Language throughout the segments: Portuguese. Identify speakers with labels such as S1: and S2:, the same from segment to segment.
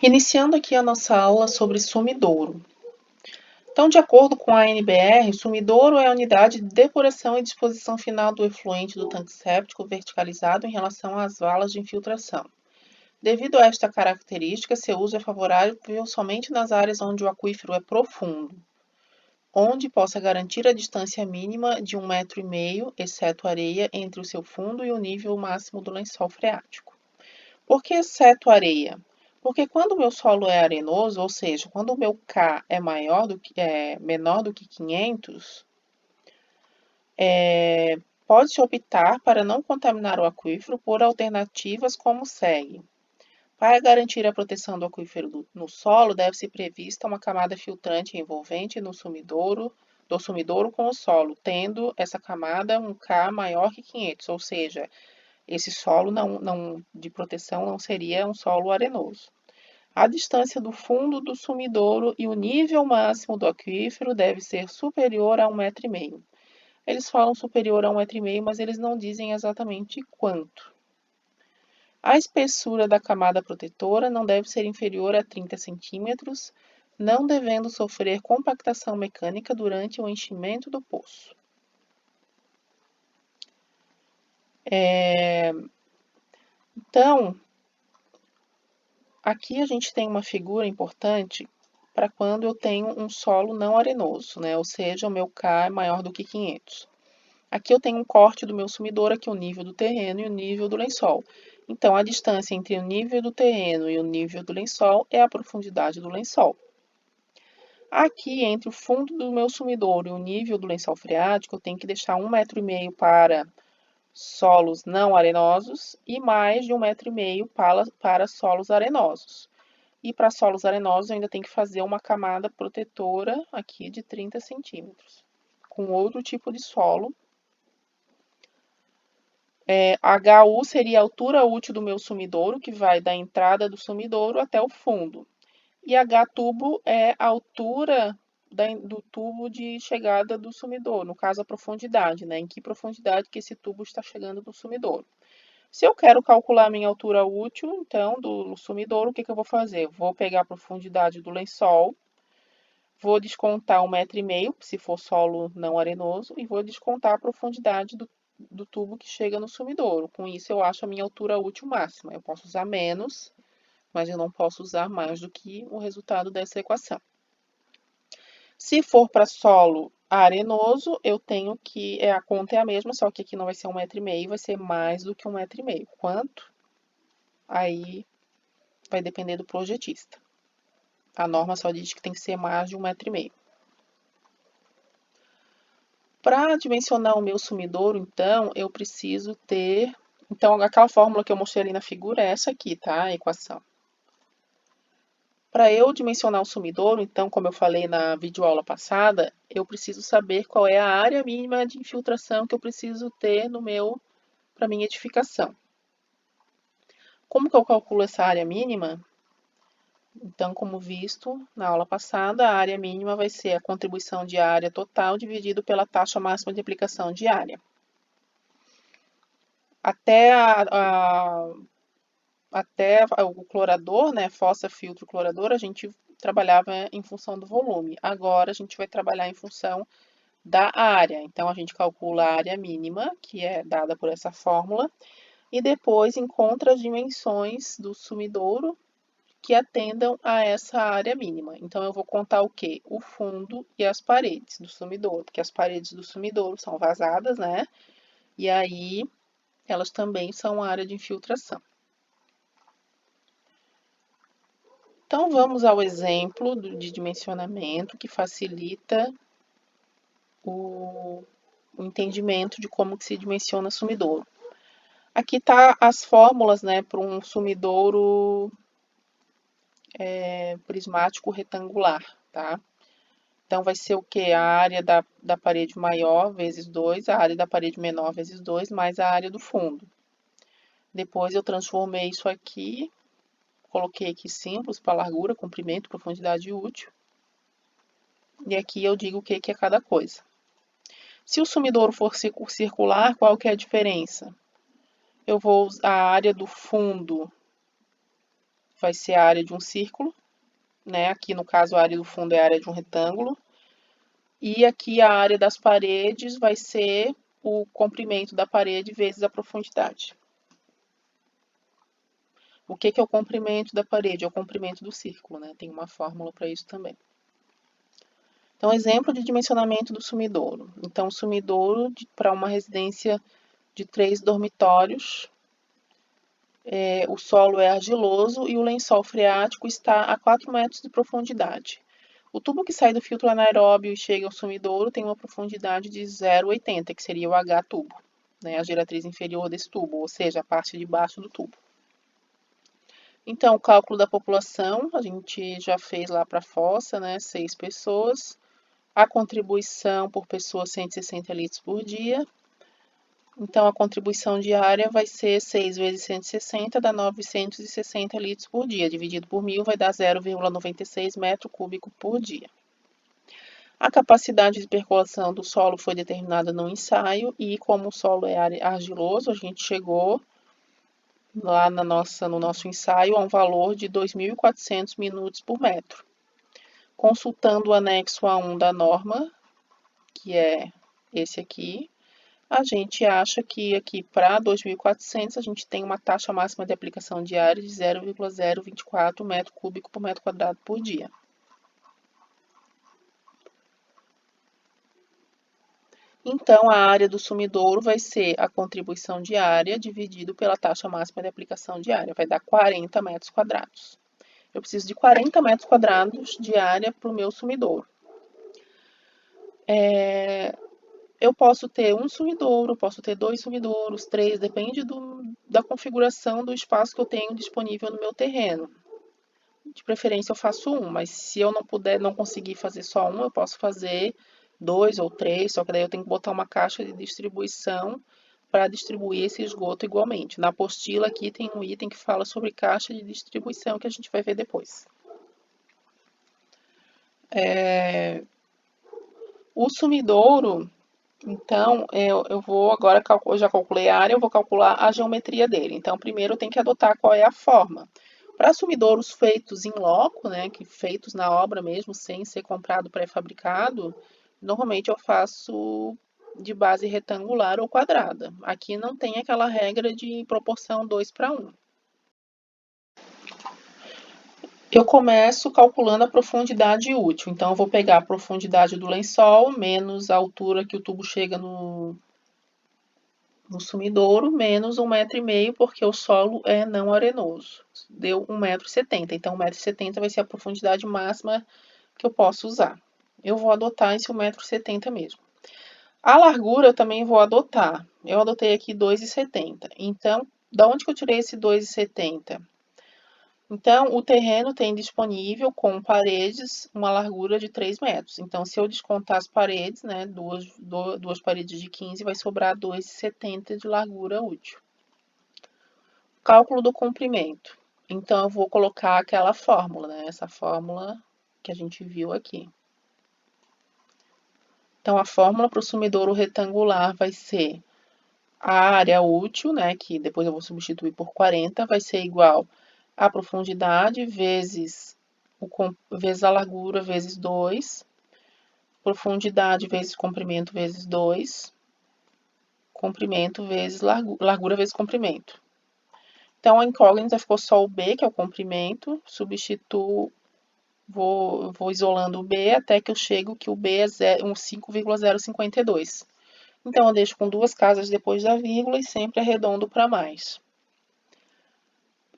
S1: Iniciando aqui a nossa aula sobre sumidouro. Então, de acordo com a ANBR, sumidouro é a unidade de depuração e disposição final do efluente do tanque séptico verticalizado em relação às valas de infiltração. Devido a esta característica, seu uso é favorável somente nas áreas onde o aquífero é profundo, onde possa garantir a distância mínima de 1,5 m, exceto areia, entre o seu fundo e o nível máximo do lençol freático. Por que exceto areia? Porque quando o meu solo é arenoso, ou seja, quando o meu K é menor do que 500, pode-se optar para não contaminar o aquífero por alternativas como segue. Para garantir a proteção do aquífero no solo, deve-se prevista uma camada filtrante envolvente do sumidouro com o solo, tendo essa camada um K maior que 500, ou seja, esse solo de proteção não seria um solo arenoso. A distância do fundo do sumidouro e o nível máximo do aquífero deve ser superior a 1,5 m. Eles falam superior a 1,5 m, mas eles não dizem exatamente quanto. A espessura da camada protetora não deve ser inferior a 30 centímetros, não devendo sofrer compactação mecânica durante o enchimento do poço. Então, aqui a gente tem uma figura importante para quando eu tenho um solo não arenoso, né? Ou seja, o meu K é maior do que 500. Aqui eu tenho um corte do meu sumidouro, aqui o nível do terreno e o nível do lençol. Então, a distância entre o nível do terreno e o nível do lençol é a profundidade do lençol. Aqui, entre o fundo do meu sumidouro e o nível do lençol freático, eu tenho que deixar 1,5 m para solos não arenosos e mais de 1,5 m para solos arenosos. E para solos arenosos, eu ainda tenho que fazer uma camada protetora aqui de 30 centímetros, com outro tipo de solo. HU seria a altura útil do meu sumidouro, que vai da entrada do sumidouro até o fundo. E H-tubo é a altura do tubo de chegada do sumidouro, no caso a profundidade, né? Em que profundidade que esse tubo está chegando no sumidouro. Se eu quero calcular a minha altura útil, então, do sumidouro, o que eu vou fazer? Vou pegar a profundidade do lençol, vou descontar 1,5 m, se for solo não arenoso, e vou descontar a profundidade do tubo que chega no sumidouro. Com isso, eu acho a minha altura útil máxima. Eu posso usar menos, mas eu não posso usar mais do que o resultado dessa equação. Se for para solo arenoso, eu tenho que, a conta é a mesma, só que aqui não vai ser 1,5 m, vai ser mais do que 1,5 m. Quanto? Aí vai depender do projetista. A norma só diz que tem que ser mais de 1,5 m. Para dimensionar o meu sumidouro, então, eu preciso ter... Então, aquela fórmula que eu mostrei ali na figura é essa aqui, tá? A equação. Para eu dimensionar o sumidouro, então, como eu falei na videoaula passada, eu preciso saber qual é a área mínima de infiltração que eu preciso ter para minha edificação. Como que eu calculo essa área mínima? Então, como visto na aula passada, a área mínima vai ser a contribuição de área total dividido pela taxa máxima de aplicação de área. Até o clorador, né, fossa, filtro, clorador, a gente trabalhava em função do volume. Agora a gente vai trabalhar em função da área. Então a gente calcula a área mínima, que é dada por essa fórmula, e depois encontra as dimensões do sumidouro que atendam a essa área mínima. Então eu vou contar o quê? O fundo e as paredes do sumidouro, porque as paredes do sumidouro são vazadas, né? E aí elas também são área de infiltração. Então, vamos ao exemplo de dimensionamento que facilita o entendimento de como que se dimensiona sumidouro. Aqui tá as fórmulas, né, para um sumidouro prismático retangular, tá? Então, vai ser o quê? A área da parede maior vezes 2, a área da parede menor vezes 2, mais a área do fundo. Depois, eu transformei isso aqui, coloquei aqui símbolos para largura, comprimento, profundidade útil. E aqui eu digo o que é cada coisa. Se o sumidouro for circular, qual que é a diferença? Eu vou usar a área do fundo vai ser a área de um círculo, né? Aqui no caso a área do fundo é a área de um retângulo. E aqui a área das paredes vai ser o comprimento da parede vezes a profundidade. O que é o comprimento da parede? É o comprimento do círculo, né? Tem uma fórmula para isso também. Então, exemplo de dimensionamento do sumidouro. Então, o sumidouro para uma residência de 3 dormitórios, o solo é argiloso e o lençol freático está a 4 metros de profundidade. O tubo que sai do filtro anaeróbio e chega ao sumidouro tem uma profundidade de 0,80, que seria o H-tubo, né, a geratriz inferior desse tubo, ou seja, a parte de baixo do tubo. Então, o cálculo da população, a gente já fez lá para a fossa, né, 6 pessoas. A contribuição por pessoa, 160 litros por dia. Então, a contribuição diária vai ser 6 vezes 160, dá 960 litros por dia. Dividido por 1.000 vai dar 0,96 metro cúbico por dia. A capacidade de percolação do solo foi determinada no ensaio e como o solo é argiloso, a gente chegou lá no nosso ensaio a um valor de 2.400 minutos por metro. Consultando o anexo A1 da norma, que é esse aqui, a gente acha que aqui para 2.400 a gente tem uma taxa máxima de aplicação diária de 0,024 metro cúbico por metro quadrado por dia. Então, a área do sumidouro vai ser a contribuição diária dividido pela taxa máxima de aplicação diária. Vai dar 40 metros quadrados. Eu preciso de 40 metros quadrados de área para o meu sumidouro. Eu posso ter um sumidouro, posso ter 2 sumidouros, 3, depende da configuração do espaço que eu tenho disponível no meu terreno. De preferência eu faço um, mas se eu não conseguir fazer só um, eu posso fazer 2 ou 3, só que daí eu tenho que botar uma caixa de distribuição para distribuir esse esgoto igualmente. Na apostila aqui tem um item que fala sobre caixa de distribuição que a gente vai ver depois. O sumidouro, então, eu vou agora, eu já calculei a área, eu vou calcular a geometria dele. Então, primeiro eu tenho que adotar qual é a forma. Para sumidouros feitos em loco, né, que feitos na obra mesmo, sem ser comprado pré-fabricado, normalmente eu faço de base retangular ou quadrada. Aqui não tem aquela regra de proporção 2:1. Eu começo calculando a profundidade útil. Então, eu vou pegar a profundidade do lençol menos a altura que o tubo chega no sumidouro, menos 1,5 m, porque o solo é não arenoso. Deu 1,70 m. Então, 1,70 m vai ser a profundidade máxima que eu posso usar. Eu vou adotar esse 1,70 m mesmo. A largura eu também vou adotar. Eu adotei aqui 2,70. Então, da onde que eu tirei esse 2,70? Então, o terreno tem disponível com paredes uma largura de 3 metros. Então, se eu descontar as paredes, né, duas paredes de 15, vai sobrar 2,70 de largura útil. Cálculo do comprimento. Então, eu vou colocar aquela fórmula, né, essa fórmula que a gente viu aqui. Então, a fórmula para o sumidouro retangular vai ser a área útil, né, que depois eu vou substituir por 40, vai ser igual a profundidade vezes a largura vezes 2, profundidade vezes comprimento vezes 2, comprimento vezes largura vezes comprimento. Então, a incógnita ficou só o B, que é o comprimento, substituo, vou isolando o B até que eu chego que o B é 5,052. Então, eu deixo com 2 casas depois da vírgula e sempre arredondo para mais.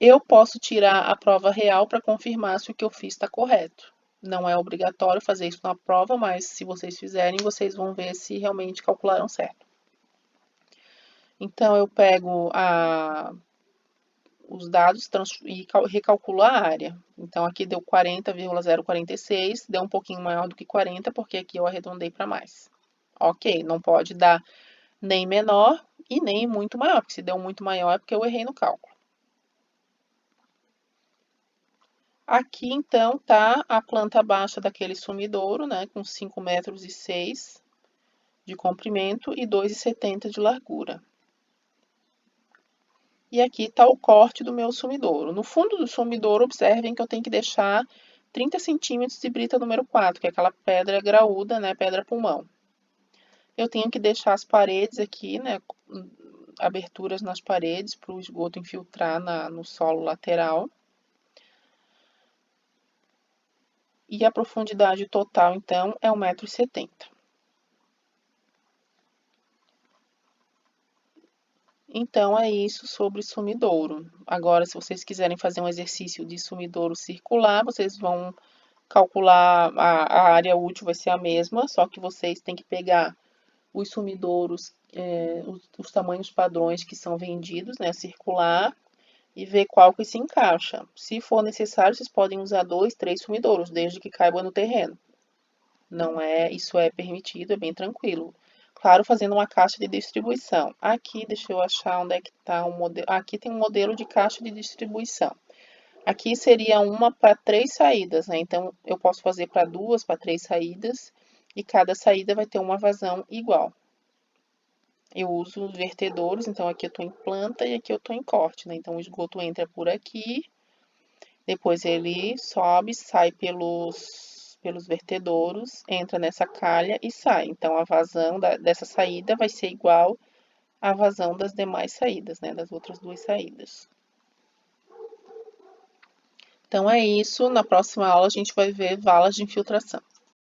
S1: Eu posso tirar a prova real para confirmar se o que eu fiz está correto. Não é obrigatório fazer isso na prova, mas se vocês fizerem, vocês vão ver se realmente calcularam certo. Então, eu pego os dados e recalculo a área. Então, aqui deu 40,046, deu um pouquinho maior do que 40, porque aqui eu arredondei para mais. Ok, não pode dar nem menor e nem muito maior, porque se deu muito maior é porque eu errei no cálculo. Aqui, então, tá a planta baixa daquele sumidouro, né, com 5,6 metros de comprimento e 2,70 de largura. E aqui está o corte do meu sumidouro. No fundo do sumidouro, observem que eu tenho que deixar 30 centímetros de brita número 4, que é aquela pedra graúda, né, pedra pulmão. Eu tenho que deixar as paredes aqui, né, aberturas nas paredes para o esgoto infiltrar no solo lateral. E a profundidade total, então, é 1,70 m. Então, é isso sobre sumidouro. Agora, se vocês quiserem fazer um exercício de sumidouro circular, vocês vão calcular, a área útil vai ser a mesma, só que vocês têm que pegar os sumidouros, os tamanhos padrões que são vendidos, né, circular, e ver qual que se encaixa. Se for necessário, vocês podem usar 2, 3 sumidouros, desde que caiba no terreno. Não é, isso é permitido, é bem tranquilo. Claro, fazendo uma caixa de distribuição. Aqui, deixa eu achar onde é que está o modelo. Aqui tem um modelo de caixa de distribuição. Aqui seria uma para 3 saídas, né? Então, eu posso fazer para 2, para 3 saídas, e cada saída vai ter uma vazão igual. Eu uso os vertedores, então aqui eu estou em planta e aqui eu estou em corte, né? Então, o esgoto entra por aqui, depois ele sobe, sai pelos vertedouros, entra nessa calha e sai. Então, a vazão dessa saída vai ser igual à vazão das demais saídas, né? Das outras duas saídas. Então, é isso. Na próxima aula, a gente vai ver valas de infiltração.